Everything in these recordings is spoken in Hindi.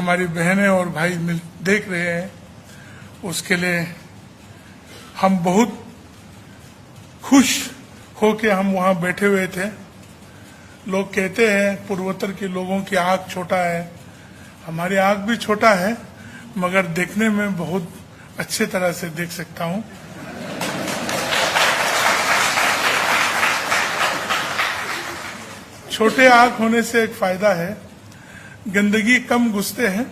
हमारी बहनें और भाई देख रहे हैं, उसके लिए हम बहुत खुश होके हम वहां बैठे हुए थे। लोग कहते हैं पूर्वोत्तर के लोगों की आंख छोटा है, हमारी आंख भी छोटा है, मगर देखने में बहुत अच्छे तरह से देख सकता हूं। छोटे आंख होने से एक फायदा है, गंदगी कम घुसते हैं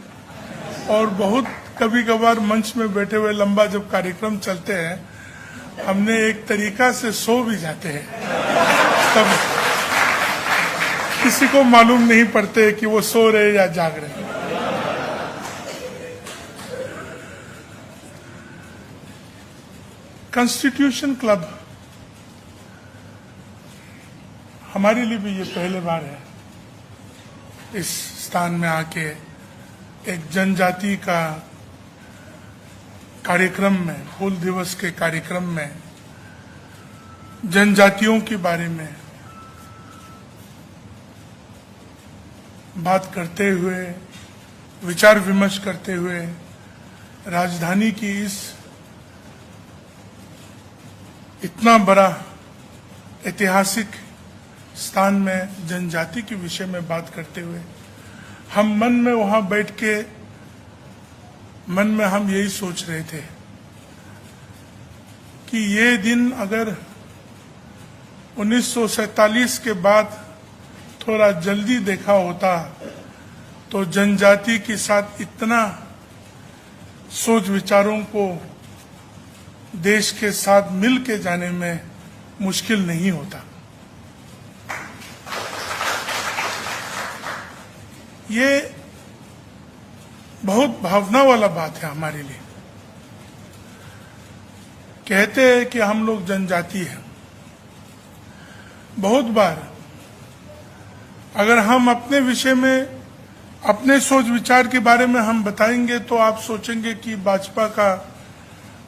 और बहुत कभी कभार मंच में बैठे हुए लंबा जब कार्यक्रम चलते हैं, हमने एक तरीका से सो भी जाते हैं, तब किसी को मालूम नहीं पड़ते कि वो सो रहे या जाग रहे। कॉन्स्टिट्यूशन क्लब हमारे लिए भी ये पहले बार है इस स्थान में आके एक जनजाति का कार्यक्रम में, हूल दिवस के कार्यक्रम में जनजातियों के बारे में बात करते हुए, विचार विमर्श करते हुए, राजधानी की इस इतना बड़ा ऐतिहासिक स्थान में जनजाति के विषय में बात करते हुए हम मन में वहां बैठ के मन में हम यही सोच रहे थे कि ये दिन अगर 1947 के बाद थोड़ा जल्दी देखा होता तो जनजाति के साथ इतना सोच विचारों को देश के साथ मिल के जाने में मुश्किल नहीं होता। ये बहुत भावना वाला बात है हमारे लिए। कहते हैं कि हम लोग जनजाति हैं। बहुत बार अगर हम अपने विषय में, अपने सोच विचार के बारे में हम बताएंगे तो आप सोचेंगे कि भाजपा का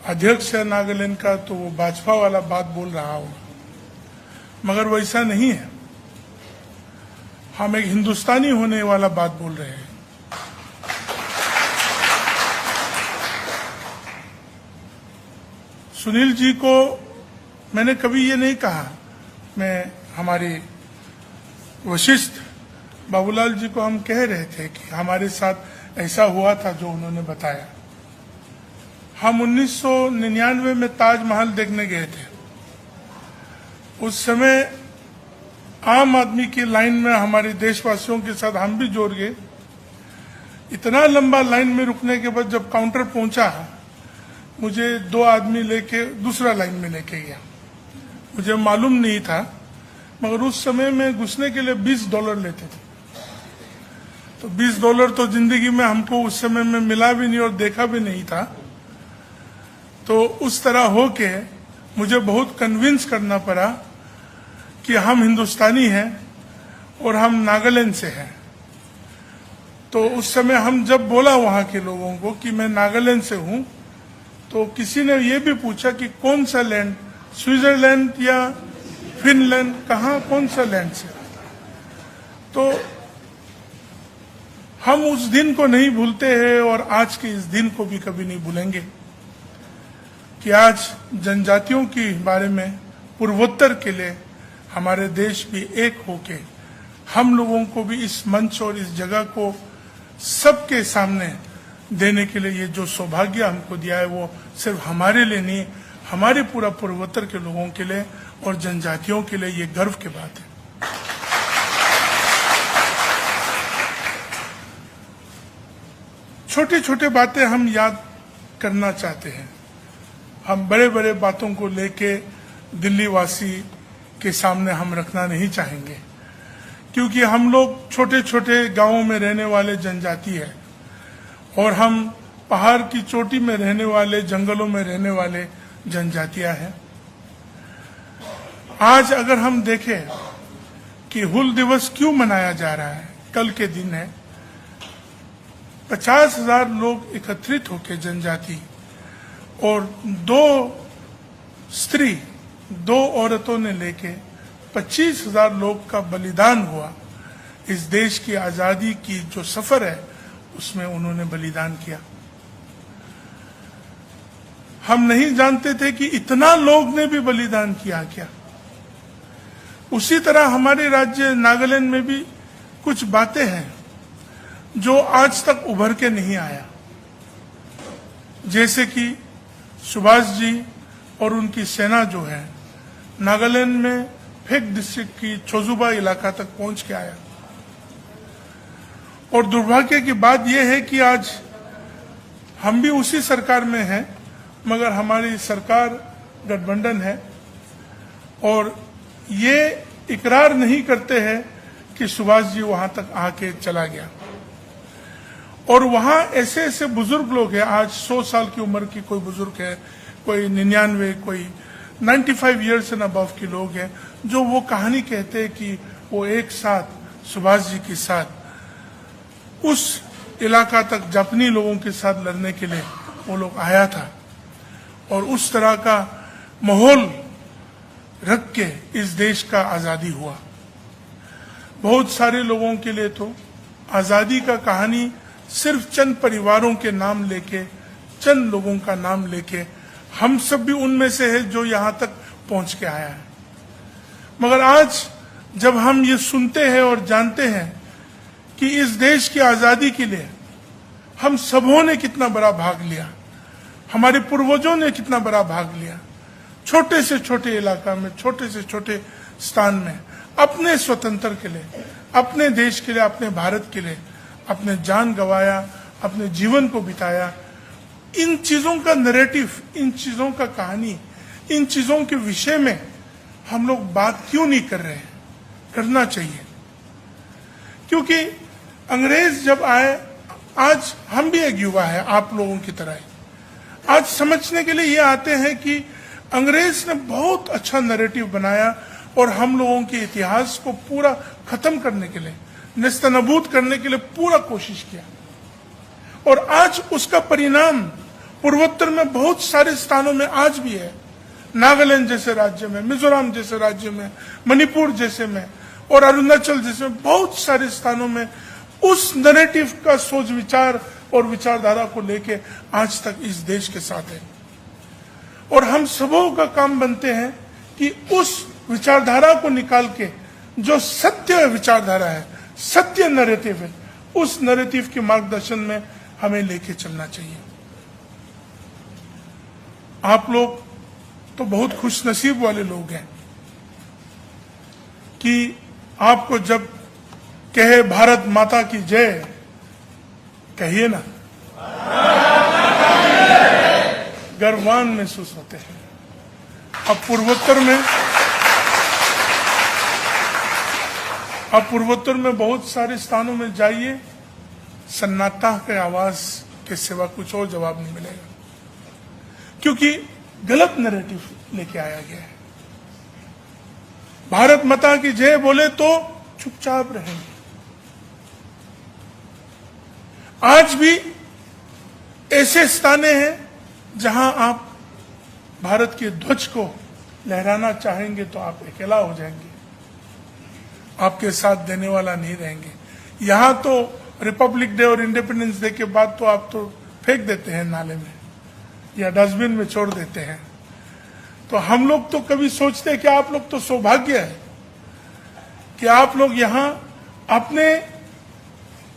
अध्यक्ष है नागालैंड का, तो वो भाजपा वाला बात बोल रहा होगा, मगर वैसा नहीं है। हम एक हिंदुस्तानी होने वाला बात बोल रहे हैं। सुनील जी को मैंने कभी ये नहीं कहा, मैं हमारे वशिष्ठ बाबूलाल जी को हम कह रहे थे कि हमारे साथ ऐसा हुआ था जो उन्होंने बताया। हम 1999 में ताजमहल देखने गए थे। उस समय आम आदमी की लाइन में हमारे देशवासियों के साथ हम भी जोड़ गए। इतना लंबा लाइन में रुकने के बाद जब काउंटर पहुंचा, मुझे 2 आदमी लेके दूसरा लाइन में लेके गया। मुझे मालूम नहीं था, मगर उस समय में घुसने के लिए $20 लेते थे। तो $20 तो जिंदगी में हमको उस समय में मिला भी नहीं और देखा भी नहीं था। तो उस तरह होके मुझे बहुत कन्विंस करना पड़ा कि हम हिंदुस्तानी हैं और हम नागालैंड से हैं। तो उस समय हम जब बोला वहां के लोगों को कि मैं नागालैंड से हूं, तो किसी ने ये भी पूछा कि कौन सा लैंड, स्विट्जरलैंड या फिनलैंड, कहाँ, कौन सा लैंड से। तो हम उस दिन को नहीं भूलते हैं और आज के इस दिन को भी कभी नहीं भूलेंगे कि आज जनजातियों के बारे में पूर्वोत्तर के लिए हमारे देश भी एक होके हम लोगों को भी इस मंच और इस जगह को सबके सामने देने के लिए ये जो सौभाग्य हमको दिया है, वो सिर्फ हमारे लिए नहीं, हमारे पूरा पूर्वोत्तर के लोगों के लिए और जनजातियों के लिए ये गर्व की बात है। छोटी छोटी बातें हम याद करना चाहते हैं। हम बड़े बड़े बातों को लेके दिल्ली वासी के सामने हम रखना नहीं चाहेंगे, क्योंकि हम लोग छोटे छोटे गांवों में रहने वाले जनजाति है और हम पहाड़ की चोटी में रहने वाले, जंगलों में रहने वाले जनजातियां हैं। आज अगर हम देखें कि हूल दिवस क्यों मनाया जा रहा है, कल के दिन है, 50,000 लोग एकत्रित होकर जनजाति और 2 औरतों ने लेके 25,000 लोग का बलिदान हुआ। इस देश की आजादी की जो सफर है उसमें उन्होंने बलिदान किया। हम नहीं जानते थे कि इतना लोग ने भी बलिदान किया क्या। उसी तरह हमारे राज्य नागालैंड में भी कुछ बातें हैं जो आज तक उभर के नहीं आया, जैसे कि सुभाष जी और उनकी सेना जो है नागालैंड में फेक डिस्ट्रिक्ट की छोजुबा इलाका तक पहुंच के आया। और दुर्भाग्य की बात यह है कि आज हम भी उसी सरकार में हैं, मगर हमारी सरकार गठबंधन है और ये इकरार नहीं करते हैं कि सुभाष जी वहां तक आके चला गया। और वहां ऐसे ऐसे बुजुर्ग लोग हैं, आज 100 साल की उम्र की कोई बुजुर्ग है, कोई 99, कोई 95 ईयर्स एंड अबव के लोग हैं, जो वो कहानी कहते हैं कि वो एक साथ सुभाष जी के साथ उस इलाका तक जापानी लोगों के साथ लड़ने के लिए वो लोग आया था। और उस तरह का माहौल रख के इस देश का आजादी हुआ। बहुत सारे लोगों के लिए तो आजादी का कहानी सिर्फ चंद परिवारों के नाम लेके, चंद लोगों का नाम लेके, हम सब भी उनमें से है जो यहां तक पहुंच के आया है। मगर आज जब हम ये सुनते हैं और जानते हैं कि इस देश की आजादी के लिए हम सबों ने कितना बड़ा भाग लिया, हमारे पूर्वजों ने कितना बड़ा भाग लिया, छोटे से छोटे इलाका में, छोटे से छोटे स्थान में, अपने स्वतंत्र के लिए, अपने देश के लिए, अपने भारत के लिए अपने जान गंवाया, अपने जीवन को बिताया। इन चीजों का नैरेटिव, इन चीजों का कहानी, इन चीजों के विषय में हम लोग बात क्यों नहीं कर रहे हैं? करना चाहिए, क्योंकि अंग्रेज जब आए, आज हम भी एक युवा है आप लोगों की तरह, आज समझने के लिए ये आते हैं कि अंग्रेज ने बहुत अच्छा नैरेटिव बनाया और हम लोगों के इतिहास को पूरा खत्म करने के लिए, नेस्तनाबूद करने के लिए पूरा कोशिश किया। और आज उसका परिणाम पूर्वोत्तर में बहुत सारे स्थानों में आज भी है, नागालैंड जैसे राज्य में, मिजोरम जैसे राज्य में, मणिपुर जैसे में और अरुणाचल जैसे में बहुत सारे स्थानों में उस नैरेटिव का सोच विचार और विचारधारा को लेके आज तक इस देश के साथ है। और हम सबों का काम बनते हैं कि उस विचारधारा को निकाल के जो सत्य विचारधारा है, सत्य नैरेटिव है, उस नैरेटिव के मार्गदर्शन में हमें लेके चलना चाहिए। आप लोग तो बहुत खुशनसीब वाले लोग हैं कि आपको जब कहे भारत माता की जय, कहिए ना, गर्वान महसूस होते हैं। अब पूर्वोत्तर में बहुत सारे स्थानों में जाइए, सन्नाटा के आवाज के सिवा कुछ और जवाब नहीं मिलेगा, क्योंकि गलत नैरेटिव लेके आया गया है। भारत माता की जय बोले तो चुपचाप रहेंगे। आज भी ऐसे स्थान हैं जहां आप भारत के ध्वज को लहराना चाहेंगे तो आप अकेला हो जाएंगे, आपके साथ देने वाला नहीं रहेंगे। यहां तो रिपब्लिक डे और इंडिपेंडेंस डे के बाद तो आप तो फेंक देते हैं नाले में या डस्टबिन में छोड़ देते हैं। तो हम लोग तो कभी सोचते हैं कि आप लोग तो सौभाग्य है कि आप लोग यहां अपने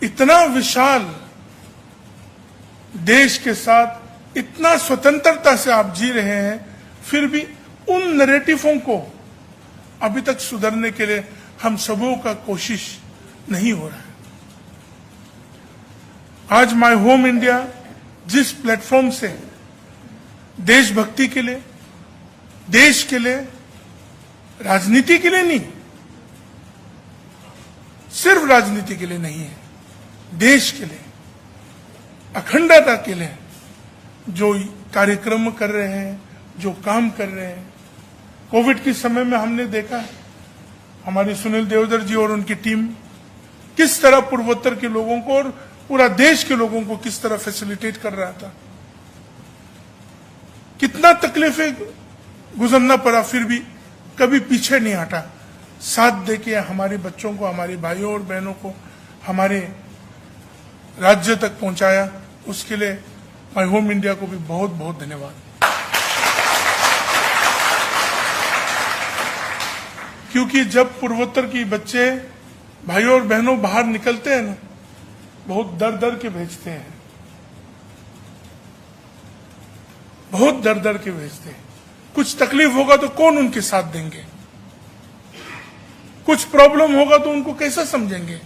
इतना विशाल देश के साथ इतना स्वतंत्रता से आप जी रहे हैं, फिर भी उन नैरेटिवों को अभी तक सुधारने के लिए हम सबों का कोशिश नहीं हो रहा है। आज माय होम इंडिया जिस प्लेटफॉर्म से देशभक्ति के लिए, देश के लिए, राजनीति के लिए नहीं, सिर्फ राजनीति के लिए नहीं है, देश के लिए, अखंडता के लिए जो कार्यक्रम कर रहे हैं, जो काम कर रहे हैं। कोविड के समय में हमने देखा हमारी सुनील देवधर जी और उनकी टीम किस तरह पूर्वोत्तर के लोगों को और पूरा देश के लोगों को किस तरह फैसिलिटेट कर रहा था। कितना तकलीफें गुजरना पड़ा, फिर भी कभी पीछे नहीं हटा, साथ देके हमारे बच्चों को, हमारे भाइयों और बहनों को, हमारे राज्य तक पहुंचाया, उसके लिए माय होम इंडिया को भी बहुत बहुत धन्यवाद। क्योंकि जब पूर्वोत्तर की बच्चे भाइयों और बहनों बाहर निकलते हैं ना, बहुत डर डर के भेजते हैं, बहुत डर डर के भेजते हैं। कुछ तकलीफ होगा तो कौन उनके साथ देंगे, कुछ प्रॉब्लम होगा तो उनको कैसे समझेंगे।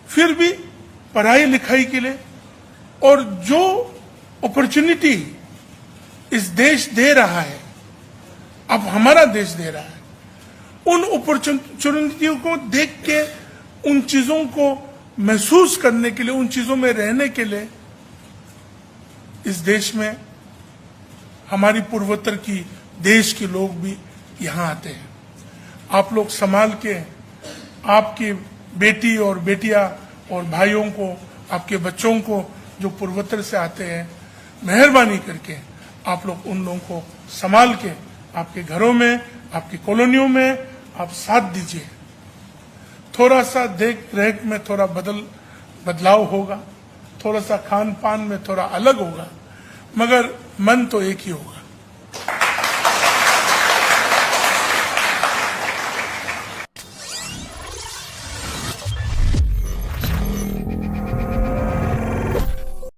फिर भी पढ़ाई लिखाई के लिए और जो अपॉर्चुनिटी इस देश दे रहा है, अब हमारा देश दे रहा है, उन अपॉर्चुनिटियों को देख के, उन चीजों को महसूस करने के लिए, उन चीजों में रहने के लिए इस देश में हमारी पूर्वोत्तर की देश के लोग भी यहां आते हैं। आप लोग संभाल के आपकी बेटी और बेटियां और भाइयों को, आपके बच्चों को जो पूर्वोत्तर से आते हैं, मेहरबानी करके आप लोग उन लोगों को संभाल के आपके घरों में, आपकी कॉलोनियों में आप साथ दीजिए। थोड़ा सा देख रेख में थोड़ा बदलाव होगा, थोड़ा सा खान पान में थोड़ा अलग होगा, मगर मन तो एक ही होगा।